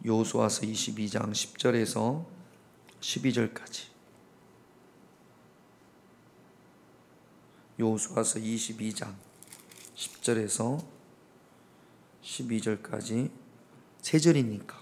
여호수아서 22장 10절에서 12절까지. 여호수아서 22장 10절에서 12절까지 세 절이니까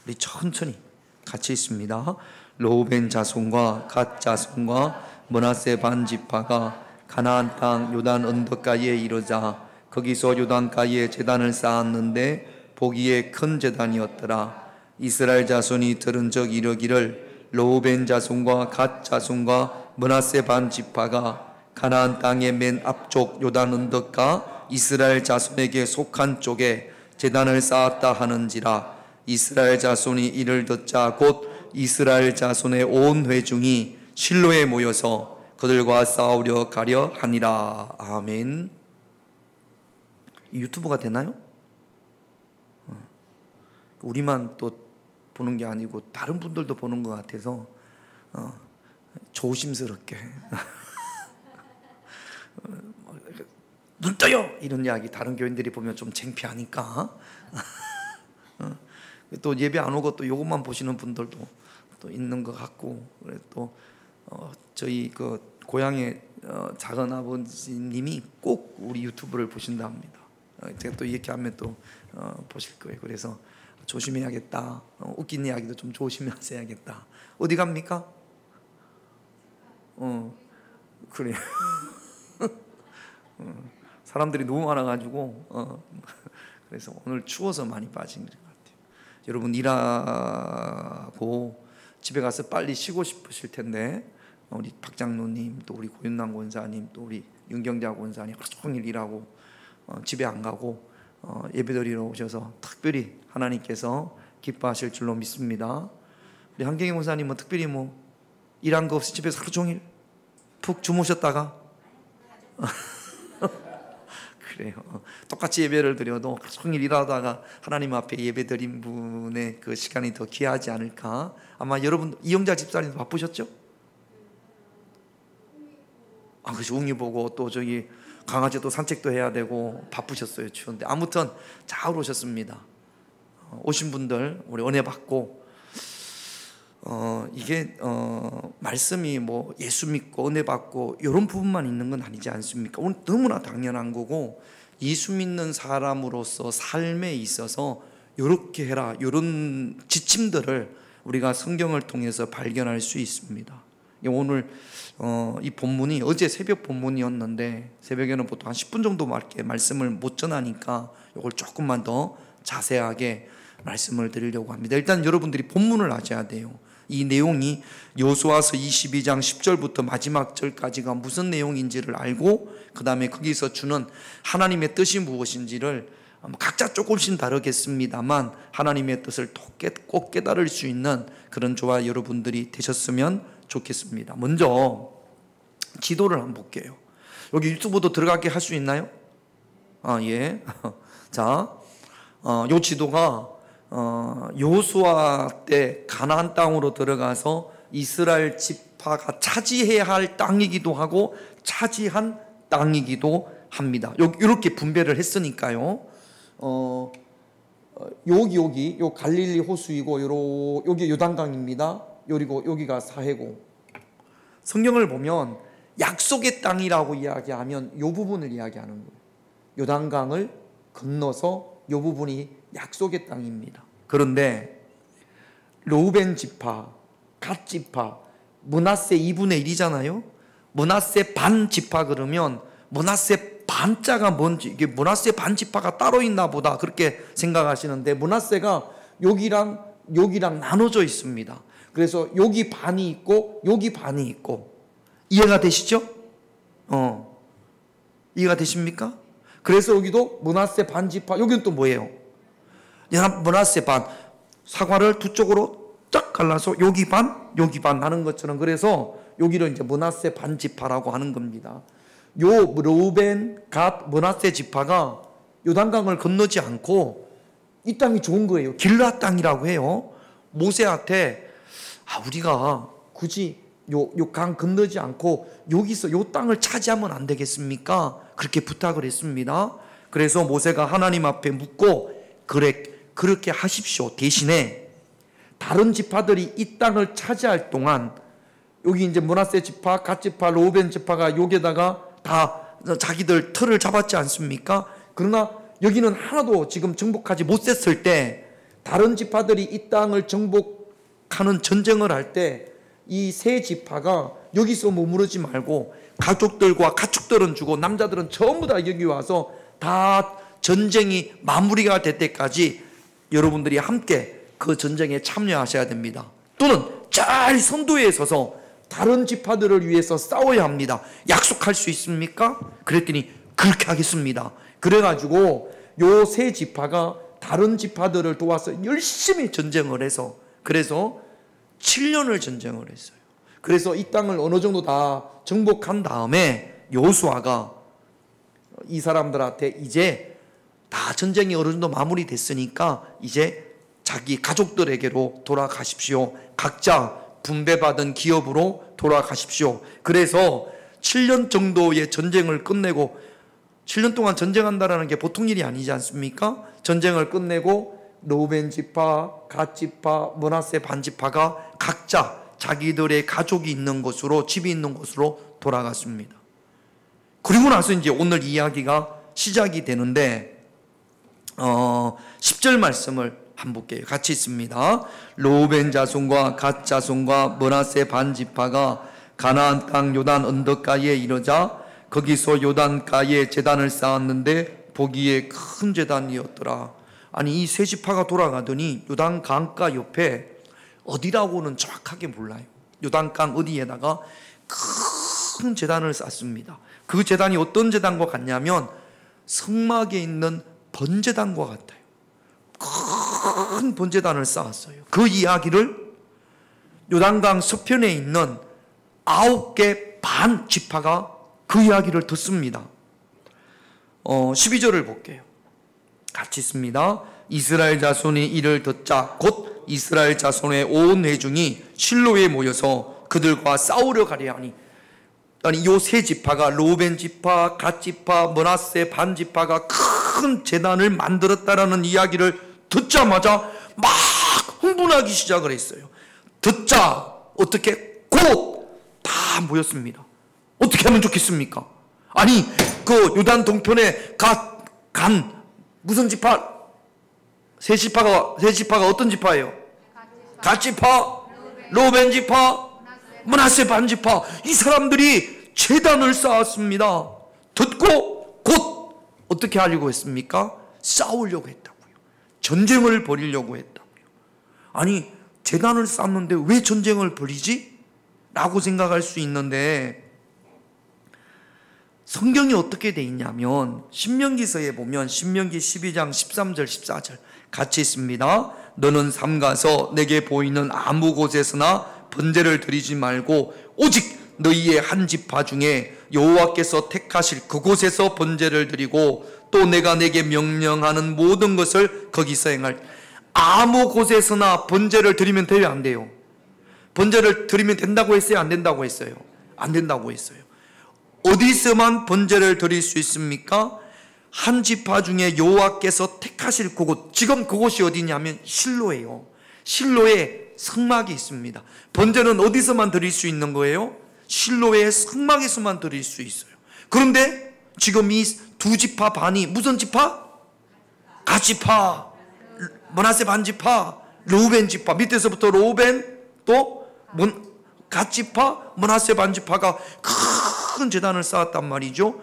우리 천천히 같이 있습니다. 르우벤 자손과 갓 자손과 므낫세 반 지파가 가나안 땅 요단 언덕가에 이르자 거기서 요단가에 제단을 쌓았는데 보기에 큰 제단이었더라. 이스라엘 자손이 들은 적 이르기를 르우벤 자손과 갓 자손과 므낫세 반 지파가 가나안 땅의 맨 앞쪽 요단 언덕가 이스라엘 자손에게 속한 쪽에 제단을 쌓았다 하는지라. 이스라엘 자손이 이를 듣자 곧 이스라엘 자손의 온 회중이 실로에 모여서 그들과 싸우려 가려 하니라. 아멘. 유튜브가 되나요? 우리만 또 보는 게 아니고 다른 분들도 보는 것 같아서 조심스럽게 눈 떠요! 이런 이야기 다른 교인들이 보면 좀 창피하니까 또 예배 안 오고 또 이것만 보시는 분들도 또 있는 것 같고, 그래 또 저희 그 고향의 작은 아버지님이 꼭 우리 유튜브를 보신다 합니다. 제가 또 이렇게 하면 또 보실 거예요. 그래서 조심해야겠다. 웃긴 이야기도 좀 조심하셔야겠다. 어디 갑니까? 그래요. 사람들이 너무 많아가지고 그래서 오늘 추워서 많이 빠진 것 같아요. 여러분 일하고 집에 가서 빨리 쉬고 싶으실 텐데 우리 박장로님 또 우리 고윤남 권사님 또 우리 윤경자 권사님 하루 종일 일하고 집에 안 가고 예배드리러 오셔서 특별히 하나님께서 기뻐하실 줄로 믿습니다. 우리 한경희 권사님은 특별히 뭐 일한 거 없이 집에서 하루 종일 푹 주무셨다가 그래요. 똑같이 예배를 드려도 종일 일하다가 하나님 앞에 예배 드린 분의 그 시간이 더 귀하지 않을까. 아마 여러분 이영자 집사님도 바쁘셨죠? 그렇죠. 웅이 보고 또 저기 강아지도 산책도 해야 되고 바쁘셨어요. 추운데 아무튼 잘 오셨습니다. 오신 분들 우리 은혜 받고 이게 말씀이 뭐 예수 믿고 은혜 받고 이런 부분만 있는 건 아니지 않습니까? 오늘 너무나 당연한 거고 예수 믿는 사람으로서 삶에 있어서 이렇게 해라 이런 지침들을 우리가 성경을 통해서 발견할 수 있습니다. 오늘 이 본문이 어제 새벽 본문이었는데 새벽에는 보통 한 10분 정도밖에 말씀을 못 전하니까 이걸 조금만 더 자세하게 말씀을 드리려고 합니다. 일단 여러분들이 본문을 아셔야 돼요. 이 내용이 여호수아서 22장 10절부터 마지막 절까지가 무슨 내용인지를 알고 그 다음에 거기서 주는 하나님의 뜻이 무엇인지를 각자 조금씩 다르겠습니다만 하나님의 뜻을 꼭 깨달을 수 있는 그런 저와 여러분들이 되셨으면 좋겠습니다. 먼저 지도를 한번 볼게요. 여기 유튜브도 들어가게 할 수 있나요? 예. 자, 요 지도가 여호수아 때 가나안 땅으로 들어가서 이스라엘 지파가 차지해야 할 땅이기도 하고 차지한 땅이기도 합니다. 이렇게 분배를 했으니까요. 여기 요 갈릴리 호수이고 여기 요단강입니다. 그리고 여기가 사해고. 성경을 보면 약속의 땅이라고 이야기하면 이 부분을 이야기하는 거예요. 요단강을 건너서 이 부분이 약속의 땅입니다. 그런데 르우벤 지파, 갓 지파, 므낫세 2분의 1이잖아요. 므낫세 반 지파 그러면 므낫세 반자가 뭔지, 이게 므낫세 반 지파가 따로 있나 보다 그렇게 생각하시는데 므낫세가 여기랑 나눠져 있습니다. 그래서 여기 반이 있고 여기 반이 있고. 이해가 되시죠? 이해가 되십니까? 그래서 여기도 므낫세 반 지파, 여기는 또 뭐예요? 므낫세 반, 사과를 두 쪽으로 쫙 갈라서 여기 반 하는 것처럼, 그래서 여기를 이제 므낫세 반 지파라고 하는 겁니다. 요 르우벤, 갓, 므낫세 지파가 요단강을 건너지 않고 이 땅이 좋은 거예요. 길르앗 땅이라고 해요. 모세한테 우리가 굳이 요 강 건너지 않고 여기서 요 땅을 차지하면 안 되겠습니까? 그렇게 부탁을 했습니다. 그래서 모세가 하나님 앞에 묻고 그래 그렇게 하십시오. 대신에 다른 지파들이 이 땅을 차지할 동안 여기 이제 므낫세 지파, 갓 지파, 르우벤 지파가 여기다가 다 자기들 틀을 잡았지 않습니까? 그러나 여기는 하나도 지금 정복하지 못했을 때 다른 지파들이 이 땅을 정복하는 전쟁을 할 때 이 세 지파가 여기서 머무르지 말고 가족들과 가축들은 주고 남자들은 전부 다 여기 와서 다 전쟁이 마무리가 될 때까지 여러분들이 함께 그 전쟁에 참여하셔야 됩니다. 또는 잘 선두에 서서 다른 지파들을 위해서 싸워야 합니다. 약속할 수 있습니까? 그랬더니 그렇게 하겠습니다. 그래가지고 요 세 지파가 다른 지파들을 도와서 열심히 전쟁을 해서 그래서 7년을 전쟁을 했어요. 그래서 이 땅을 어느 정도 다 정복한 다음에 여호수아가 이 사람들한테 이제 다 전쟁이 어느 정도 마무리됐으니까 이제 자기 가족들에게로 돌아가십시오. 각자 분배받은 기업으로 돌아가십시오. 그래서 7년 정도의 전쟁을 끝내고 7년 동안 전쟁한다는 게 보통 일이 아니지 않습니까? 전쟁을 끝내고 르우벤 지파, 갓 지파, 므낫세 반 지파가 각자 자기들의 가족이 있는 곳으로 집이 있는 곳으로 돌아갔습니다. 그리고 나서 이제 오늘 이야기가 시작이 되는데 10절 말씀을 한번 볼게요. 같이 있습니다. 르우벤 자손과 갓 자손과 므낫세 반 지파가 가나안 땅 요단 언덕가에 이르자 거기서 요단가에 제단을 쌓았는데 보기에 큰 제단이었더라. 아니 이 세 지파가 돌아가더니 요단 강가 옆에 어디라고는 정확하게 몰라요. 요단강 어디에다가 큰 제단을 쌓습니다. 그 제단이 어떤 제단과 같냐면 성막에 있는 번제단과 같아요. 큰 번제단을 쌓았어요. 그 이야기를 요단강 서편에 있는 9개 반 지파가 그 이야기를 듣습니다. 12절을 볼게요. 같이 있습니다. 이스라엘 자손이 이를 듣자 곧 이스라엘 자손의 온 회중이 실로에 모여서 그들과 싸우려 가려 하니 요 세 지파가 르우벤 지파, 갓 지파, 므낫세 반 지파가 큰 제단을 만들었다라는 이야기를 듣자마자 막 흥분하기 시작을 했어요. 듣자 어떻게 곧 다 모였습니다. 어떻게 하면 좋겠습니까? 아니 그 요단 동편에 간 무슨 지파? 세 지파가 어떤 지파예요? 갓 지파, 르우벤 지파, 므낫세 반 지파. 이 사람들이 제단을 쌓았습니다. 듣고 곧 어떻게 하려고 했습니까? 싸우려고 했다고요. 전쟁을 벌이려고 했다고요. 아니 제단을 쌓았는데 왜 전쟁을 벌이지? 라고 생각할 수 있는데 성경이 어떻게 돼 있냐면 신명기서에 보면 신명기 12장 13절 14절 같이 있습니다. 너는 삼가서 내게 보이는 아무 곳에서나 번제를 드리지 말고 오직 너희의 한 지파 중에 여호와께서 택하실 그곳에서 번제를 드리고 또 내가 내게 명령하는 모든 것을 거기서 행할. 아무 곳에서나 번제를 드리면 돼요, 안 돼요? 번제를 드리면 된다고 했어요, 안 된다고 했어요? 안 된다고 했어요. 어디서만 번제를 드릴 수 있습니까? 한 지파 중에 여호와께서 택하실 그곳. 지금 그곳이 어디냐면 실로예요. 실로에 성막이 있습니다. 번제는 어디서만 드릴 수 있는 거예요? 실로의 성막에서만 드릴 수 있어요. 그런데 지금 이 두 지파 반이 무슨 지파? 갓 지파, 므낫세 반 지파, 르우벤 지파. 밑에서부터 르우벤 또 갓 지파, 므낫세 반 지파가 큰 제단을 쌓았단 말이죠.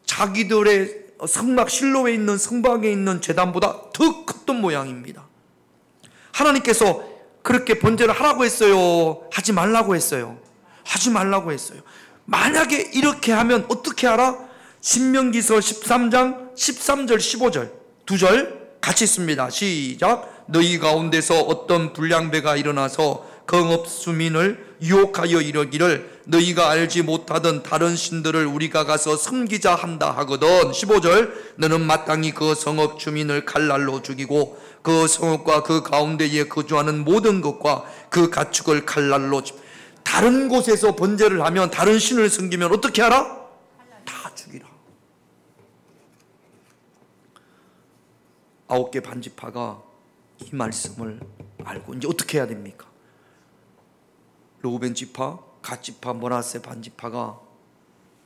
자기들의 성막 실로에 있는 성막에 있는 제단보다 더 컸던 모양입니다. 하나님께서 그렇게 번제를 하라고 했어요? 하지 말라고 했어요? 하지 말라고 했어요. 만약에 이렇게 하면 어떻게 하라? 신명기서 13장 13절 15절 두 절 같이 있습니다. 시작. 너희 가운데서 어떤 불량배가 일어나서 성읍수민을 유혹하여 이르기를 너희가 알지 못하던 다른 신들을 우리가 가서 섬기자 한다 하거든. 15절 너는 마땅히 그 성읍 주민을 칼날로 죽이고 그 성읍과 그 가운데에 거주하는 모든 것과 그 가축을 칼날로 다른 곳에서 번제를 하면 다른 신을 섬기면 어떻게 하라? 다 죽이라. 9개 반지파가 이 말씀을 알고 이제 어떻게 해야 됩니까? 르우벤 지파, 갓 지파, 므낫세 반 지파가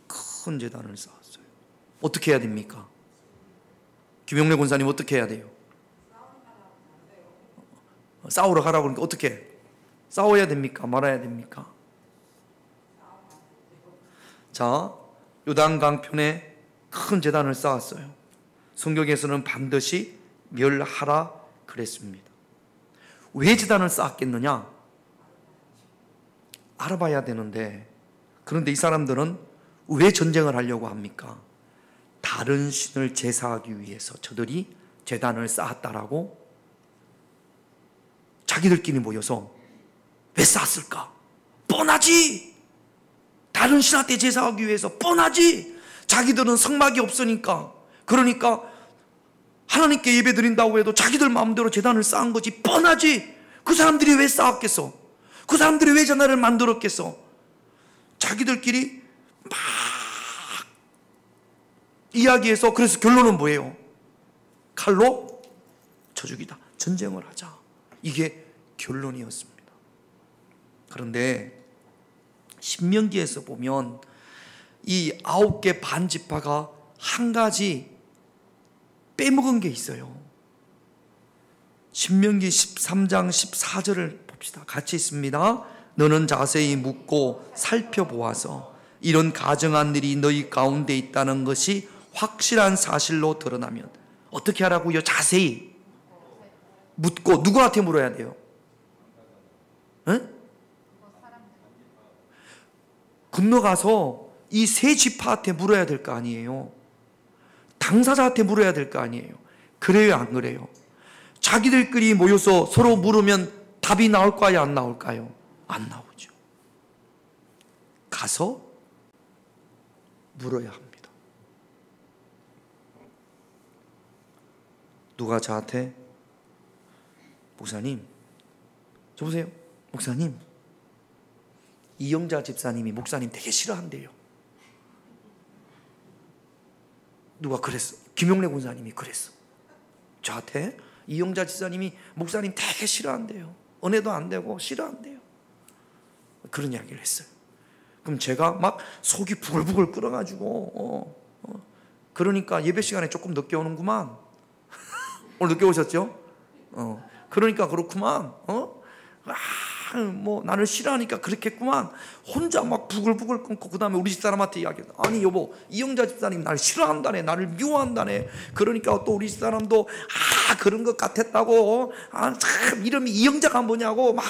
큰 제단을 쌓았어요. 어떻게 해야 됩니까? 김용래 권사님 어떻게 해야 돼요? 싸우러 가라고 그러니까 어떻게 해? 싸워야 됩니까? 말아야 됩니까? 자, 요단강편에 큰 제단을 쌓았어요. 성경에서는 반드시 멸하라 그랬습니다. 왜 제단을 쌓았겠느냐? 알아봐야 되는데, 그런데 이 사람들은 왜 전쟁을 하려고 합니까? 다른 신을 제사하기 위해서 저들이 제단을 쌓았다라고 자기들끼리 모여서 왜 쌓았을까? 뻔하지! 다른 신한테 제사하기 위해서 뻔하지! 자기들은 성막이 없으니까, 그러니까 하나님께 예배 드린다고 해도 자기들 마음대로 제단을 쌓은 거지. 뻔하지! 그 사람들이 왜 쌓았겠어? 그 사람들이 왜 제단을 만들었겠어? 자기들끼리 막 이야기해서, 그래서 결론은 뭐예요? 칼로 쳐 죽이다. 전쟁을 하자. 이게 결론이었습니다. 그런데 신명기에서 보면 이 9개 반지파가 한 가지 빼먹은 게 있어요. 신명기 13장 14절을 봅시다. 같이 있습니다. 너는 자세히 묻고 살펴보아서 이런 가증한 일이 너희 가운데 있다는 것이 확실한 사실로 드러나면 어떻게 하라고요? 자세히 묻고. 누구한테 물어야 돼요? 응? 건너가서 이 세 지파한테 물어야 될 거 아니에요. 당사자한테 물어야 될 거 아니에요. 그래요, 안 그래요? 자기들끼리 모여서 서로 물으면 답이 나올까요, 안 나올까요? 안 나오죠. 가서 물어야 합니다. 누가 저한테, 목사님, 저 보세요, 목사님, 이영자 집사님이 목사님 되게 싫어한대요. 누가 그랬어? 김용래 권사님이 그랬어. 저한테 이영자 집사님이 목사님 되게 싫어한대요. 은혜도 안 되고 싫어한대요. 그런 이야기를 했어요. 그럼 제가 막 속이 부글부글 끓어가지고 그러니까 예배 시간에 조금 늦게 오는구만. 오늘 늦게 오셨죠? 그러니까 그렇구만. 뭐 나를 싫어하니까 그렇겠구만. 혼자 막 부글부글 끓고, 그 다음에 우리 집사람한테 이야기해. 아니 여보, 이영자 집사님 나를 싫어한다네, 나를 미워한다네. 그러니까 또 우리 집사람도 그런 것 같았다고. 참 이름이 이영자가 뭐냐고 막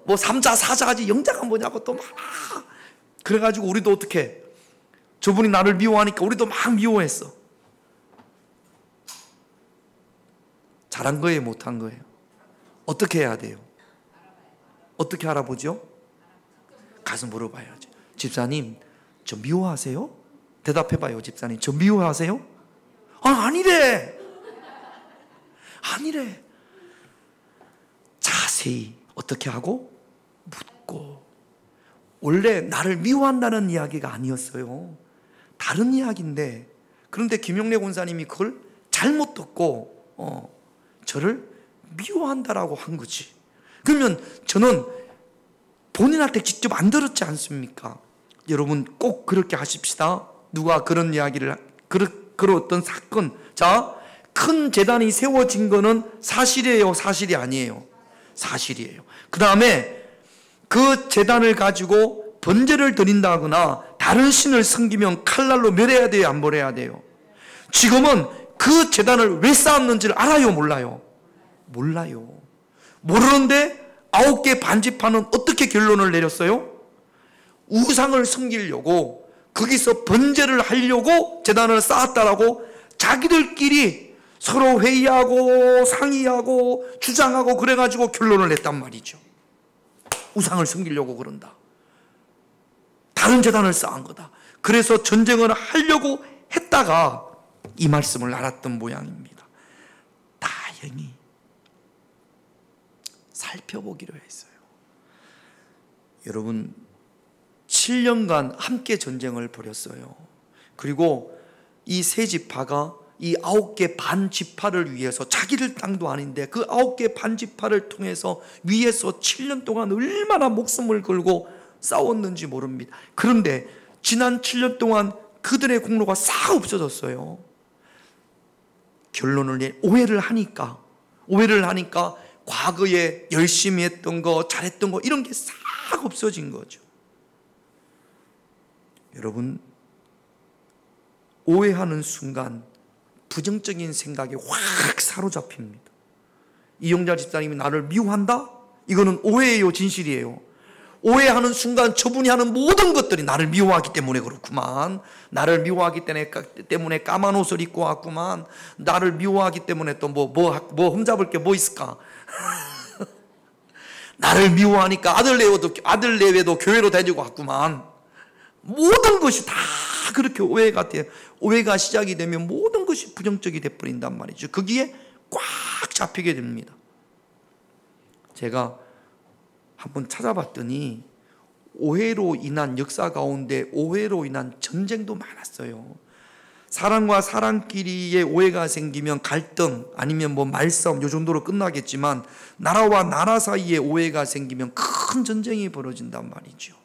뭐 삼자 사자지 영자가 뭐냐고 또 막. 그래가지고 우리도 어떻게, 저분이 나를 미워하니까 우리도 막 미워했어. 잘한 거예요, 못한 거예요? 어떻게 해야 돼요? 어떻게 알아보죠? 가서 물어봐야죠. 집사님, 저 미워하세요? 대답해봐요. 집사님, 저 미워하세요? 아니래. 아니래. 자세히 어떻게 하고? 묻고. 원래 나를 미워한다는 이야기가 아니었어요. 다른 이야기인데, 그런데 김용래 권사님이 그걸 잘못 듣고 저를 미워한다라고 한 거지. 그러면 저는 본인한테 직접 안 들었지 않습니까? 여러분 꼭 그렇게 하십시다. 누가 그런 이야기를, 그런 어떤 사건, 자, 큰 재단이 세워진 거는 사실이에요, 사실이 아니에요? 사실이에요. 그 다음에 그 재단을 가지고 번제를 드린다거나 다른 신을 섬기면 칼날로 멸해야 돼요, 안 멸해야 돼요? 지금은 그 재단을 왜 쌓았는지를 알아요, 몰라요? 몰라요. 모르는데 9개 반지파는 어떻게 결론을 내렸어요? 우상을 섬기려고, 거기서 번제를 하려고 제단을 쌓았다라고 자기들끼리 서로 회의하고 상의하고 주장하고 그래가지고 결론을 냈단 말이죠. 우상을 섬기려고 그런다. 다른 제단을 쌓은 거다. 그래서 전쟁을 하려고 했다가 이 말씀을 알았던 모양입니다. 다행히 살펴보기로 했어요. 여러분 7년간 함께 전쟁을 벌였어요. 그리고 이 세 지파가 이 9개 반지파를 위해서, 자기들 땅도 아닌데 그 9개 반지파를 통해서 위에서 7년 동안 얼마나 목숨을 걸고 싸웠는지 모릅니다. 그런데 지난 7년 동안 그들의 공로가 싹 없어졌어요. 결론을 오해를 하니까 과거에 열심히 했던 거, 잘했던 거, 이런 게 싹 없어진 거죠. 여러분, 오해하는 순간 부정적인 생각에 확 사로잡힙니다. 이용자 집사님이 나를 미워한다? 이거는 오해예요, 진실이에요? 오해하는 순간 저분이 하는 모든 것들이 나를 미워하기 때문에 그렇구만, 나를 미워하기 때문에 까만 옷을 입고 왔구만, 나를 미워하기 때문에 또 뭐 흠잡을 게 뭐 있을까? 나를 미워하니까 아들 내외도 교회로 데리고 왔구만. 모든 것이 다 그렇게 오해가 시작이 되면 모든 것이 부정적이 돼버린단 말이죠. 거기에 꽉 잡히게 됩니다. 제가 한번 찾아봤더니 오해로 인한 역사 가운데 오해로 인한 전쟁도 많았어요. 사람과 사람끼리의 오해가 생기면 갈등, 아니면 말싸움, 요 정도로 끝나겠지만 나라와 나라 사이에 오해가 생기면 큰 전쟁이 벌어진단 말이죠.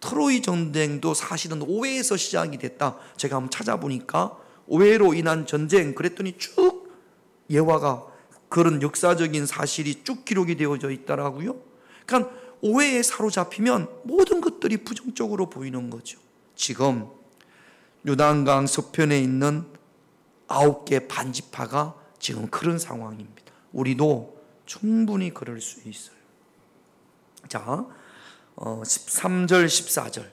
트로이 전쟁도 사실은 오해에서 시작이 됐다. 제가 한번 찾아보니까 오해로 인한 전쟁, 그랬더니 쭉 예화가, 그런 역사적인 사실이 쭉 기록이 되어져 있더라고요. 그러니까 오해에 사로잡히면 모든 것들이 부정적으로 보이는 거죠. 지금 요단강 서편에 있는 9개 반지파가 지금 그런 상황입니다. 우리도 충분히 그럴 수 있어요. 자, 13절 14절,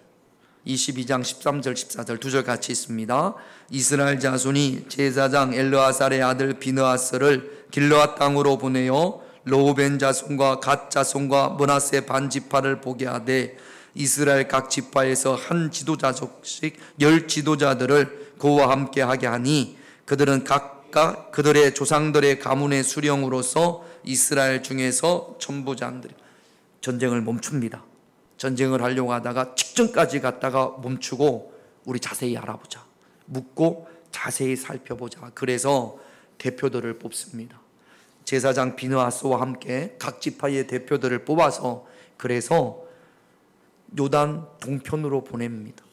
22장 13절 14절 두 절 같이 있습니다. 이스라엘 자손이 제사장 엘르아살의 아들 비느하스를 길르앗 땅으로 보내어 르우벤 자손과 갓 자손과 므낫세 반지파를 보게 하되 이스라엘 각 지파에서 한 지도자족씩 10 지도자들을 그와 함께 하게 하니 그들은 각각 그들의 조상들의 가문의 수령으로서 이스라엘 중에서 천부장들이. 전쟁을 멈춥니다. 전쟁을 하려고 하다가 직전까지 갔다가 멈추고 우리 자세히 알아보자, 묻고 자세히 살펴보자. 그래서 대표들을 뽑습니다. 제사장 비느하스와 함께 각 지파의 대표들을 뽑아서, 그래서 요단 동편으로 보냅니다.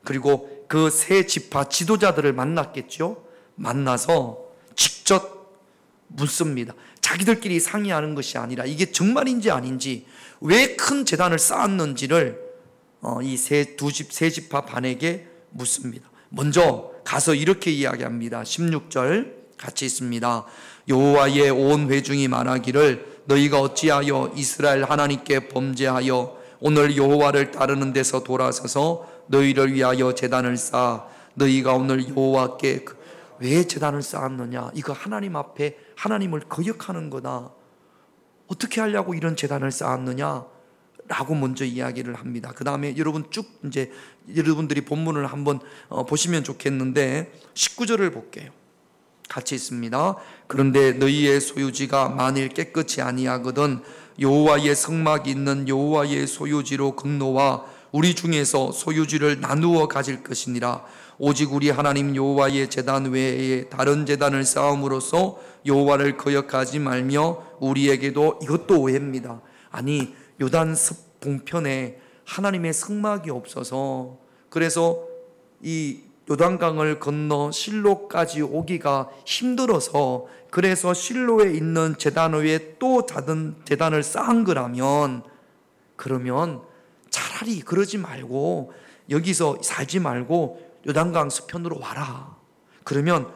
그리고 그 세 지파 지도자들을 만났겠죠. 만나서 직접 묻습니다. 자기들끼리 상의하는 것이 아니라 이게 정말인지 아닌지, 왜 큰 제단을 쌓았는지를 이 세 지파 반에게 묻습니다. 먼저 가서 이렇게 이야기합니다. 16절 같이 있습니다. 여호와의 온 회중이 말하기를 너희가 어찌하여 이스라엘 하나님께 범죄하여 오늘 여호와를 따르는 데서 돌아서서 너희를 위하여 제단을 쌓아 너희가 오늘 여호와께 왜 제단을 쌓았느냐? 이거 하나님 앞에 하나님을 거역하는 거다. 어떻게 하려고 이런 제단을 쌓았느냐? 라고 먼저 이야기를 합니다. 그 다음에 여러분 쭉 이제 여러분들이 본문을 한번 보시면 좋겠는데 19절을 볼게요. 같이 있습니다. 그런데 너희의 소유지가 만일 깨끗이 아니하거든 여호와의 성막이 있는 여호와의 소유지로 건너와 우리 중에서 소유지를 나누어 가질 것이니라. 오직 우리 하나님 여호와의 제단 외에 다른 제단을 쌓음으로써 여호와를 거역하지 말며 우리에게도, 이것도 오해입니다. 아니 요단 동편에 하나님의 성막이 없어서 그래서 이 요단강을 건너 실로까지 오기가 힘들어서 그래서 실로에 있는 제단 위에 또 다른 제단을 쌓은 거라면, 그러면 차라리 그러지 말고 여기서 살지 말고 요단강 서편으로 와라. 그러면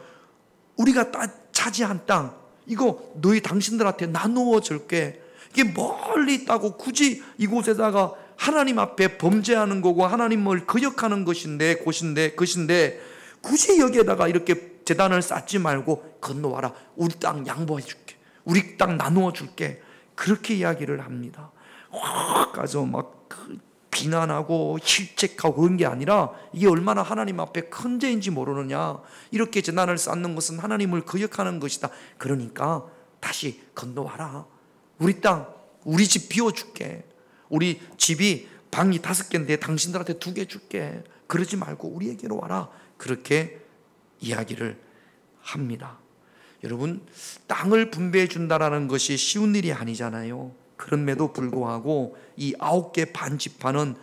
우리가 차지한 땅 이거 너희 당신들한테 나누어 줄게. 이게 멀리 있다고 굳이 이곳에다가 하나님 앞에 범죄하는 거고 하나님을 거역하는 곳인데 굳이 여기에다가 이렇게 제단을 쌓지 말고 건너와라. 우리 땅 양보해 줄게. 우리 땅 나누어 줄게. 그렇게 이야기를 합니다. 확 가서 막 비난하고 실책하고 그런 게 아니라 이게 얼마나 하나님 앞에 큰 죄인지 모르느냐. 이렇게 제단을 쌓는 것은 하나님을 거역하는 것이다. 그러니까 다시 건너와라. 우리 땅, 우리 집 비워줄게. 우리 집이 방이 5개인데 당신들한테 2개 줄게. 그러지 말고 우리에게로 와라. 그렇게 이야기를 합니다. 여러분, 땅을 분배해 준다라는 것이 쉬운 일이 아니잖아요. 그럼에도 불구하고 이 9개 반 지파는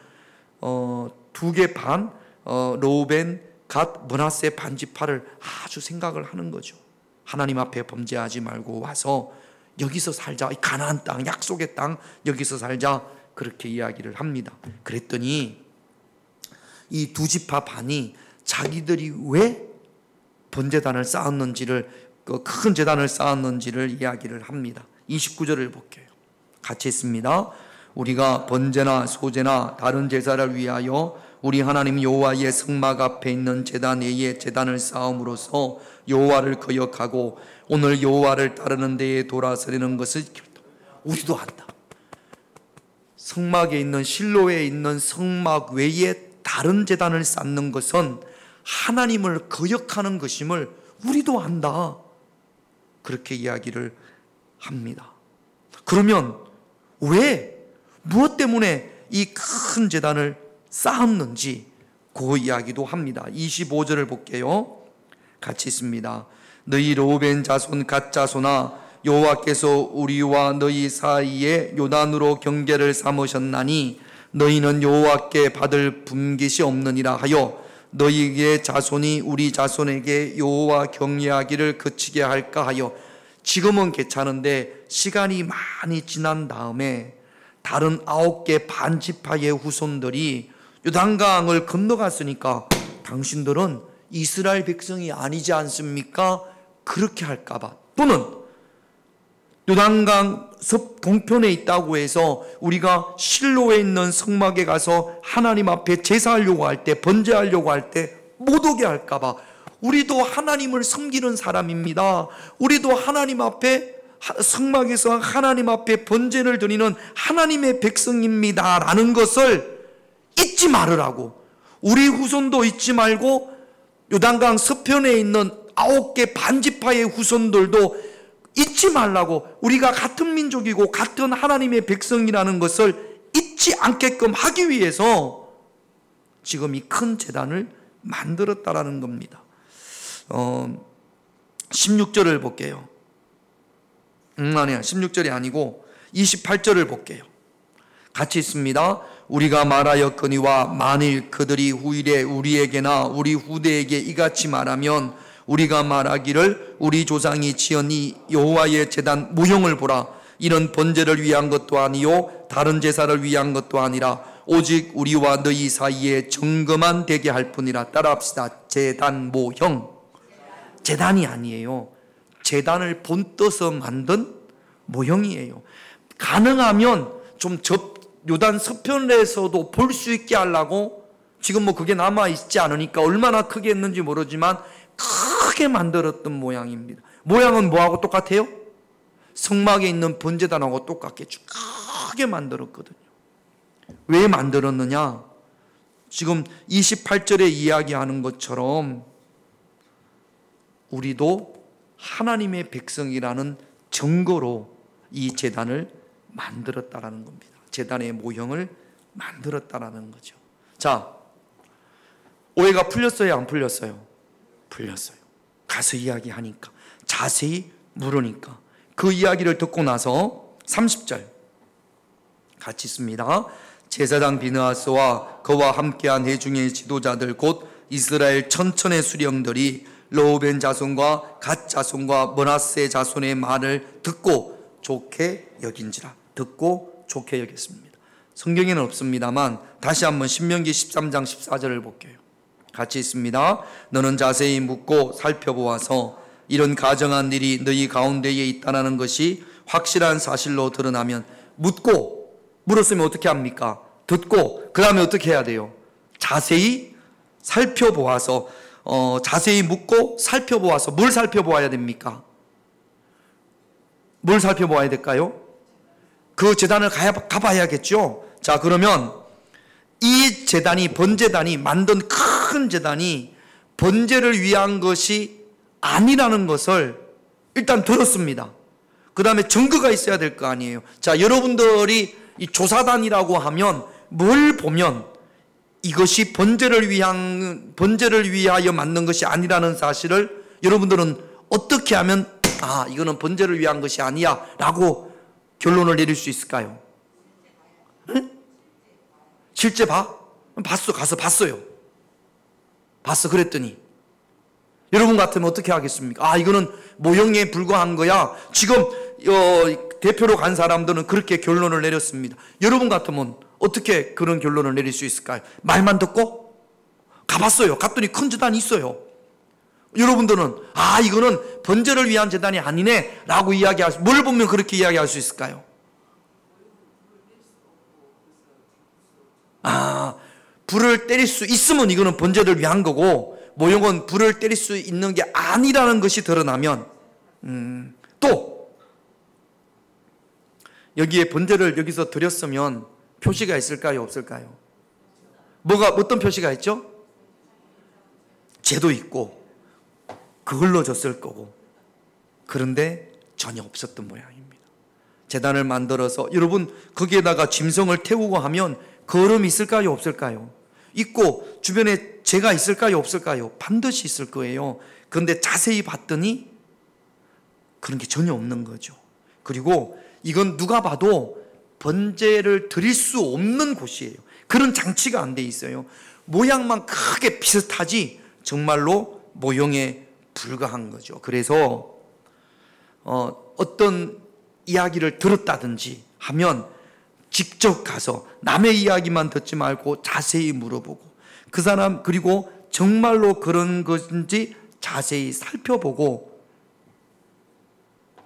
2개 반 로벤, 갓, 므낫세 반 지파를 아주 생각을 하는 거죠. 하나님 앞에 범죄하지 말고 와서 여기서 살자. 이 가나안 땅, 약속의 땅, 여기서 살자. 그렇게 이야기를 합니다. 그랬더니 이 2지파 반이 자기들이 왜 번제단을 쌓았는지를, 그 큰 제단을 쌓았는지를 이야기를 합니다. 29절을 볼게요. 같이 있습니다. 우리가 번제나 소제나 다른 제사를 위하여 우리 하나님 여호와의 성막 앞에 있는 제단 외에 제단을 쌓음으로써 여호와를 거역하고 오늘 여호와를 따르는 데에 돌아서려는 것을 우리도 안다. 성막에 있는, 실로에 있는 성막 외에 다른 제단을 쌓는 것은 하나님을 거역하는 것임을 우리도 안다. 그렇게 이야기를 합니다. 그러면 왜, 무엇 때문에 이 큰 제단을 쌓았는지 그 이야기도 합니다. 25절을 볼게요. 같이 있습니다. 너희 로벤 자손 갓 자손아, 여호와께서 우리와 너희 사이에 요단으로 경계를 삼으셨나니 너희는 여호와께 받을 분깃이 없느니라 하여 너희의 자손이 우리 자손에게 여호와 경외하기를 그치게 할까 하여. 지금은 괜찮은데 시간이 많이 지난 다음에 다른 9개 반 지파의 후손들이 요단강을 건너갔으니까 당신들은 이스라엘 백성이 아니지 않습니까? 그렇게 할까봐. 또는 요단강 동편에 있다고 해서 우리가 실로에 있는 성막에 가서 하나님 앞에 제사하려고 할 때, 번제하려고 할 때 못 오게 할까봐. 우리도 하나님을 섬기는 사람입니다. 우리도 하나님 앞에, 성막에서 하나님 앞에 번제를 드리는 하나님의 백성입니다 라는 것을 잊지 말으라고. 우리 후손도 잊지 말고 요단강 서편에 있는 9개 반지파의 후손들도 잊지 말라고. 우리가 같은 민족이고 같은 하나님의 백성이라는 것을 잊지 않게끔 하기 위해서 지금 이 큰 제단을 만들었다라는 겁니다. 16절을 볼게요. 아니야, 16절이 아니고 28절을 볼게요. 같이 있습니다. 우리가 말하였거니와 만일 그들이 후일에 우리에게나 우리 후대에게 이같이 말하면 우리가 말하기를 우리 조상이 지은 이 여호와의 제단 모형을 보라. 이는 번제를 위한 것도 아니요 다른 제사를 위한 것도 아니라 오직 우리와 너희 사이에 정금만 되게 할 뿐이라. 따라합시다. 제단 모형. 제단이 아니에요. 제단을 본떠서 만든 모형이에요. 가능하면 좀 요단 서편에서도 볼 수 있게 하려고, 지금 뭐 그게 남아있지 않으니까 얼마나 크게 했는지 모르지만 크게 만들었던 모양입니다. 모양은 뭐하고 똑같아요? 성막에 있는 번제단하고 똑같게 크게 만들었거든요. 왜 만들었느냐? 지금 28절에 이야기하는 것처럼 우리도 하나님의 백성이라는 증거로 이 제단을 만들었다라는 겁니다. 제단의 모형을 만들었다라는 거죠. 자, 오해가 풀렸어요? 안 풀렸어요? 풀렸어요. 가서 이야기하니까, 자세히 물으니까. 그 이야기를 듣고 나서 30절 같이 있습니다. 제사장 비느하스와 그와 함께한 회중의 지도자들 곧 이스라엘 천천의 수령들이 로벤 자손과 갓 자손과 므낫세 자손의 말을 듣고 좋게 여긴지라. 듣고 좋게 여겼습니다. 성경에는 없습니다만 다시 한번 신명기 13장 14절을 볼게요. 같이 있습니다. 너는 자세히 묻고 살펴보아서 이런 가정한 일이 너희 가운데에 있다는 것이 확실한 사실로 드러나면. 물었으면 어떻게 합니까? 듣고 그 다음에 어떻게 해야 돼요? 자세히 살펴보아서. 자세히 묻고 살펴보아서. 뭘 살펴보아야 됩니까? 뭘 살펴보아야 될까요? 그 제단을 가봐야겠죠. 자, 그러면 이 제단이, 번제단이, 만든 큰 제단이 번제를 위한 것이 아니라는 것을 일단 들었습니다. 그 다음에 증거가 있어야 될 거 아니에요. 자, 여러분들이 이 조사단이라고 하면 뭘 보면 이것이 번제를 위하여 만든 것이 아니라는 사실을 여러분들은 어떻게 하면 이거는 번제를 위한 것이 아니야 라고 결론을 내릴 수 있을까요? 응? 실제 봤어. 가서 봤어요. 봤어. 그랬더니 여러분 같으면 어떻게 하겠습니까? 이거는 모형에 불과한 거야. 지금 대표로 간 사람들은 그렇게 결론을 내렸습니다. 여러분 같으면 어떻게 그런 결론을 내릴 수 있을까요? 말만 듣고 가봤어요. 갔더니 큰 제단이 있어요. 여러분들은 이거는 번제를 위한 제단이 아니네 라고 뭘 보면 그렇게 이야기할 수 있을까요? 불을 때릴 수 있으면 이거는 번제를 위한 거고, 모형은 불을 때릴 수 있는 게 아니라는 것이 드러나면, 또 여기에 번제를 여기서 드렸으면 표시가 있을까요? 없을까요? 어떤 표시가 있죠? 죄도 있고 그걸로 줬을 거고, 그런데 전혀 없었던 모양입니다. 제단을 만들어서 여러분 거기에다가 짐승을 태우고 하면 거름이 있을까요? 없을까요? 있고 주변에 죄가 있을까요? 없을까요? 반드시 있을 거예요. 그런데 자세히 봤더니 그런 게 전혀 없는 거죠. 그리고 이건 누가 봐도 번제를 드릴 수 없는 곳이에요. 그런 장치가 안 돼 있어요. 모양만 크게 비슷하지 정말로 모형에 불과한 거죠. 그래서 어떤 이야기를 들었다든지 하면 직접 가서 남의 이야기만 듣지 말고 자세히 물어보고, 그 사람 그리고 정말로 그런 것인지 자세히 살펴보고,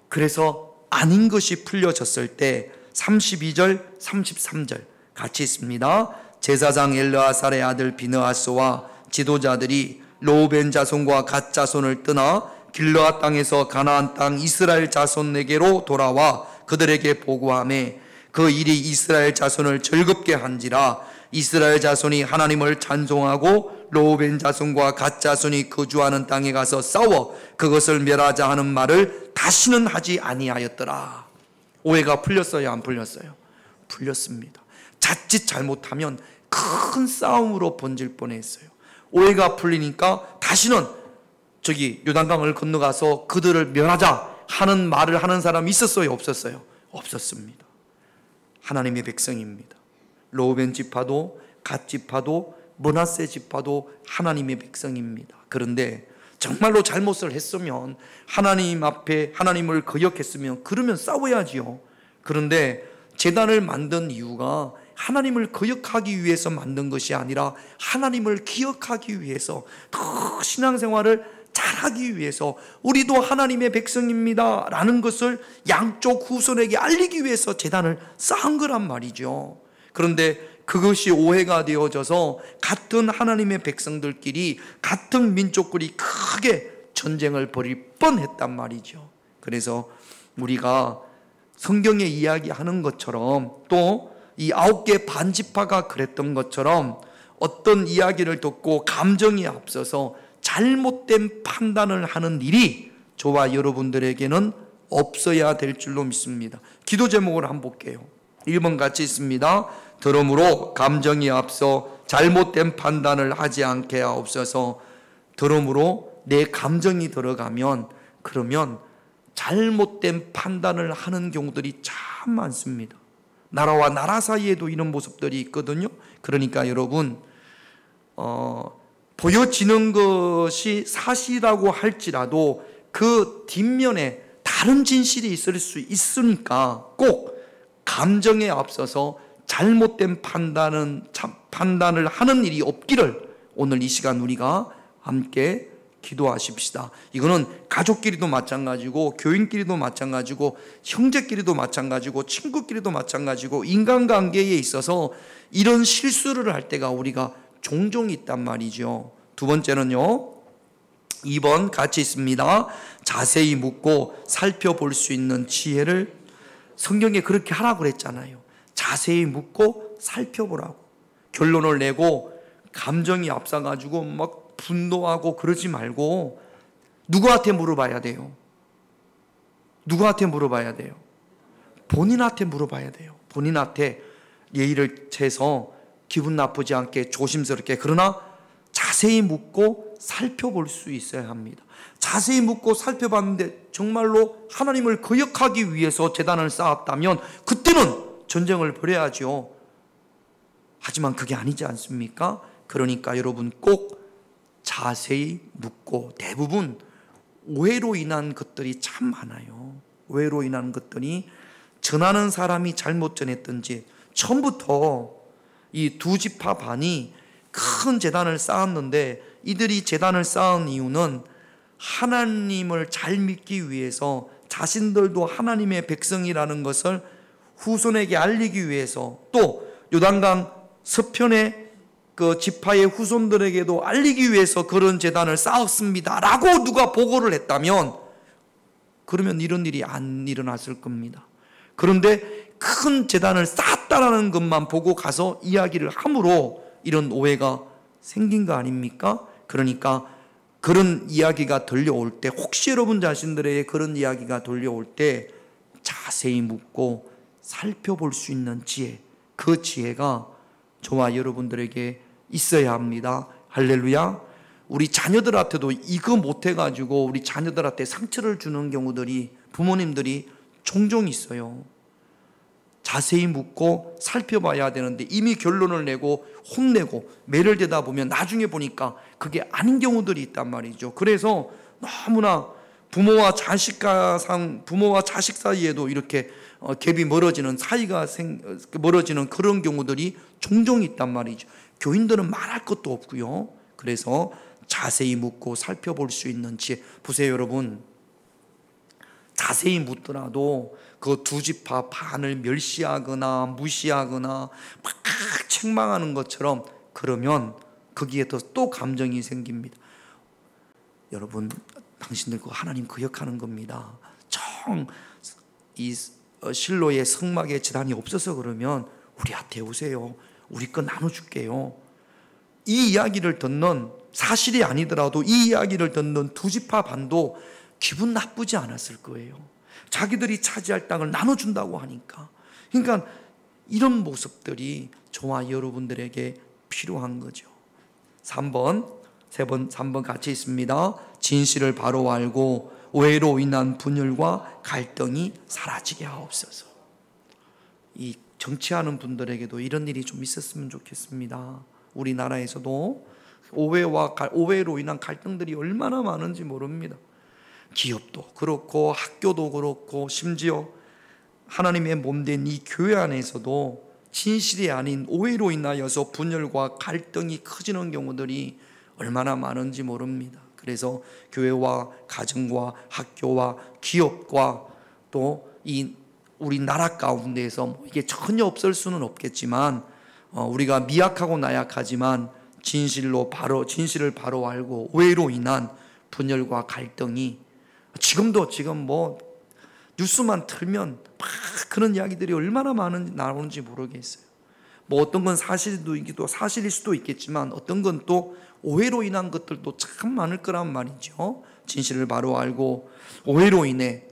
그래서 아닌 것이 풀려졌을 때 32절 33절 같이 있습니다. 제사장 엘르아살의 아들 비느하스와 지도자들이 르우벤 자손과 갓 자손을 떠나 길르앗 땅에서 가나안 땅 이스라엘 자손에게로 돌아와 그들에게 보고하매 그 일이 이스라엘 자손을 즐겁게 한지라. 이스라엘 자손이 하나님을 찬송하고 르우벤 자손과 갓 자손이 거주하는 땅에 가서 싸워 그것을 멸하자 하는 말을 다시는 하지 아니하였더라. 오해가 풀렸어요? 안 풀렸어요? 풀렸습니다. 자칫 잘못하면 큰 싸움으로 번질 뻔했어요. 오해가 풀리니까 다시는 요단강을 건너가서 그들을 멸하자 하는 말을 하는 사람이 있었어요? 없었어요? 없었습니다. 하나님의 백성입니다. 르우벤 지파도 갓 지파도 므낫세 지파도 하나님의 백성입니다. 그런데 정말로 잘못을 했으면, 하나님 앞에 하나님을 거역했으면 그러면 싸워야지요. 그런데 제단을 만든 이유가 하나님을 거역하기 위해서 만든 것이 아니라 하나님을 기억하기 위해서, 더 신앙생활을 잘하기 위해서, 우리도 하나님의 백성입니다 라는 것을 양쪽 후손에게 알리기 위해서 제단을 쌓은 거란 말이죠. 그런데 그것이 오해가 되어져서 같은 하나님의 백성들끼리, 같은 민족끼리 크게 전쟁을 벌일 뻔했단 말이죠. 그래서 우리가 성경에 이야기하는 것처럼, 또 이 9개 반지파가 그랬던 것처럼 어떤 이야기를 듣고 감정이 앞서서 잘못된 판단을 하는 일이 저와 여러분들에게는 없어야 될 줄로 믿습니다. 기도 제목을 한번 볼게요. 1번 같이 있습니다. 그러므로 감정이 앞서 잘못된 판단을 하지 않게 하옵소서. 그러므로 내 감정이 들어가면, 그러면 잘못된 판단을 하는 경우들이 참 많습니다. 나라와 나라 사이에도 이런 모습들이 있거든요. 그러니까 여러분, 보여지는 것이 사실이라고 할지라도 그 뒷면에 다른 진실이 있을 수 있으니까 꼭 감정에 앞서서 잘못된 판단을 하는 일이 없기를 오늘 이 시간 우리가 함께 기도하십시다. 이거는 가족끼리도 마찬가지고, 교인끼리도 마찬가지고, 형제끼리도 마찬가지고, 친구끼리도 마찬가지고, 인간관계에 있어서 이런 실수를 할 때가 우리가 종종 있단 말이죠. 두 번째는요, 2번 같이 있습니다. 자세히 묻고 살펴볼 수 있는 지혜를, 성경에 그렇게 하라고 그랬잖아요. 자세히 묻고 살펴보라고. 결론을 내고 감정이 앞서가지고 막 분노하고 그러지 말고, 누구한테 물어봐야 돼요? 누구한테 물어봐야 돼요? 본인한테 물어봐야 돼요. 본인한테 예의를 채서 기분 나쁘지 않게 조심스럽게, 그러나 잘 자세히 묻고 살펴볼 수 있어야 합니다. 자세히 묻고 살펴봤는데 정말로 하나님을 거역하기 위해서 제단을 쌓았다면 그때는 전쟁을 벌여야죠. 하지만 그게 아니지 않습니까? 그러니까 여러분 꼭 자세히 묻고, 대부분 오해로 인한 것들이 참 많아요. 오해로 인한 것들이, 전하는 사람이 잘못 전했든지, 처음부터 이 두 지파 반이 큰 제단을 쌓았는데, 이들이 제단을 쌓은 이유는 하나님을 잘 믿기 위해서, 자신들도 하나님의 백성이라는 것을 후손에게 알리기 위해서, 또 요단강 서편의 그 지파의 후손들에게도 알리기 위해서 그런 제단을 쌓았습니다 라고 누가 보고를 했다면, 그러면 이런 일이 안 일어났을 겁니다. 그런데 큰 제단을 쌓았다라는 것만 보고 가서 이야기를 함으로 이런 오해가 생긴 거 아닙니까? 그러니까 그런 이야기가 들려올 때, 혹시 여러분 자신들에게 그런 이야기가 들려올 때 자세히 묻고 살펴볼 수 있는 지혜, 그 지혜가 저와 여러분들에게 있어야 합니다. 할렐루야. 우리 자녀들한테도 이거 못해가지고 우리 자녀들한테 상처를 주는 경우들이, 부모님들이 종종 있어요. 자세히 묻고 살펴봐야 되는데 이미 결론을 내고 혼내고 매를 대다 보면 나중에 보니까 그게 아닌 경우들이 있단 말이죠. 그래서 너무나 부모와 자식 사이에도 이렇게 갭이 멀어지는, 사이가 멀어지는 그런 경우들이 종종 있단 말이죠. 교인들은 말할 것도 없고요. 그래서 자세히 묻고 살펴볼 수 있는 지혜. 보세요 여러분, 자세히 묻더라도 그 두 지파 반을 멸시하거나 무시하거나 막 책망하는 것처럼 그러면 거기에 또 감정이 생깁니다. 여러분, 당신들 그 하나님 거역하는 겁니다. 이 실로의 성막에 제단이 없어서 그러면 우리한테 오세요. 우리 거 나눠줄게요. 이 이야기를 듣는, 사실이 아니더라도 이 이야기를 듣는 두 지파 반도 기분 나쁘지 않았을 거예요. 자기들이 차지할 땅을 나눠준다고 하니까. 그러니까 이런 모습들이 저와 여러분들에게 필요한 거죠. 3번 같이 있습니다. 진실을 바로 알고 오해로 인한 분열과 갈등이 사라지게 하옵소서. 이 정치하는 분들에게도 이런 일이 좀 있었으면 좋겠습니다. 우리나라에서도 오해로 인한 갈등들이 얼마나 많은지 모릅니다. 기업도 그렇고 학교도 그렇고 심지어 하나님의 몸된 이 교회 안에서도 진실이 아닌 오해로 인하여서 분열과 갈등이 커지는 경우들이 얼마나 많은지 모릅니다. 그래서 교회와 가정과 학교와 기업과 또 이 우리 나라 가운데에서 이게 전혀 없을 수는 없겠지만, 우리가 미약하고 나약하지만 진실을 바로 알고 오해로 인한 분열과 갈등이 지금 뉴스만 틀면 막 그런 이야기들이 얼마나 나오는지 모르겠어요. 어떤 건 사실일 수도 있겠지만 어떤 건 또 오해로 인한 것들도 참 많을 거란 말이죠. 진실을 바로 알고 오해로 인한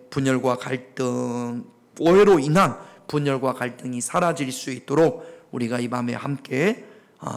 분열과 갈등이 사라질 수 있도록 우리가 이 밤에 함께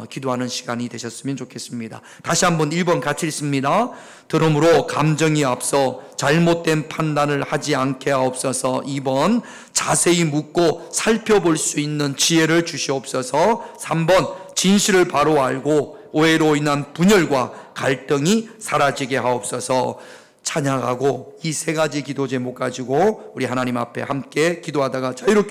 기도하는 시간이 되셨으면 좋겠습니다. 다시 한번 1번 같이 읽습니다. 그러므로 감정이 앞서 잘못된 판단을 하지 않게 하옵소서. 2번 자세히 묻고 살펴볼 수 있는 지혜를 주시옵소서. 3번 진실을 바로 알고 오해로 인한 분열과 갈등이 사라지게 하옵소서. 찬양하고 이 세 가지 기도 제목 가지고 우리 하나님 앞에 함께 기도하다가 자유롭게